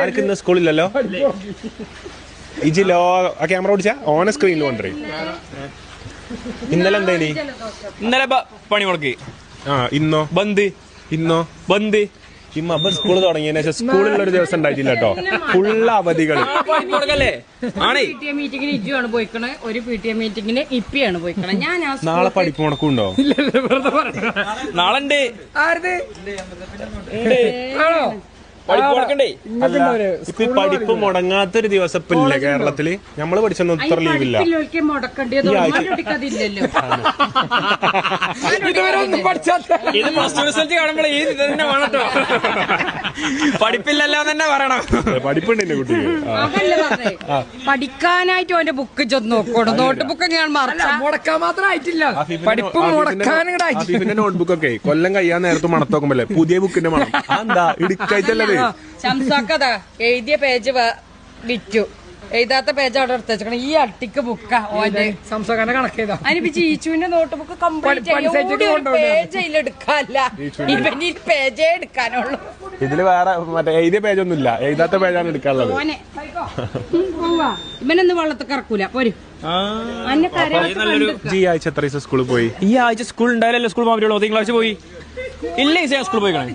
എനിക്ക് ഇന്ന് സ്കൂളില്ലല്ലോ. ഇജിലോ ആ ക്യാമറ ഓടിച്ചാ ഓന സ്ക്രീനിൽ കൊണ്ടേ. ഇന്നലെ എന്തേനി? ഇന്നലെ പണി മുടക്കി. ഇന്നോ ബന്ദ്. ഇന്നോ ബന്ദ്. ഇമ്മ സ്കൂൾ തുടങ്ങിയതിനു ശേഷം സ്കൂളിലുള്ള ഒരു ദിവസം ഉണ്ടായിട്ടില്ല കേട്ടോ. ഫുള്ള് അവധികൾ. മീറ്റിംഗിന് ഇജുവാണ് പോയിക്കണേ, ഒരു PTA മീറ്റിംഗിന് ഇപ്പിയാണ് പോയിക്കണേ. ഞാൻ നാളെ പഠിപ്പ് മുടക്കുണ്ടോ? നാളെ ഉണ്ട്. ഇപ്പൊ പഠിപ്പ് മുടങ്ങാത്തൊരു ദിവസം ഇപ്പൊ ഇല്ല കേരളത്തില്. നമ്മള് പഠിച്ചൊന്നും ഇത്ര ലീവില്ല. പഠിപ്പില്ലല്ലോ തന്നെ പറയണം. പഠിപ്പുണ്ട് എന്റെ കുട്ടിക്ക്. പഠിക്കാനായിട്ട് അവന്റെ ബുക്ക് ചെന്ന് നോക്കണം. നോട്ട് ബുക്ക് ഞാൻ മുടക്കാൻ മാത്രം ആയിട്ടില്ല. പഠിപ്പ് മുടക്കാനും നോട്ട്ബുക്കൊക്കെ കൊല്ലം കഴിയാൻ നേരത്ത് മണത്തോക്കുമ്പല്ലേ പുതിയ ബുക്കിന്റെ മണം. എന്താ ഇടുക്കായിട്ടല്ലേ? ശംസാക്കതാ എഴുതിയ പേജ് വിറ്റു, എഴുതാത്ത പേജ് അവിടെ എടുത്ത് വെച്ചേക്കണം. ഈ അട്ടിക്ക് ബുക്കാ സംസാക്കാനെ കണക്കേതാ. അതിനിപ്പോ ചീച്ചുവിന്റെ നോട്ട് ബുക്ക് കംപ്ലീറ്റ് പേജ് അതിലെടുക്കാല്ല, ഇവന് പേജേ എടുക്കാനുള്ളൂ. ഇതില് വേറെ മറ്റേ എഴുതിയ പേജൊന്നും ഇല്ല, എഴുതാത്ത പേജാണ് എടുക്കാനുള്ളത്. ഇവനൊന്നും വെള്ളത്തിൽ കറക്കൂല. പോരും. ഈ ആഴ്ച എത്ര ദിവസം സ്കൂളിൽ പോയി? ഈ ആഴ്ച സ്കൂൾ ഉണ്ടായാലല്ലേ സ്കൂൾ പോകാൻ പറ്റുള്ളൂ. തിങ്കളാഴ്ച പോയി. ഇല്ല, സ്കൂളിൽ പോയിക്കണേ.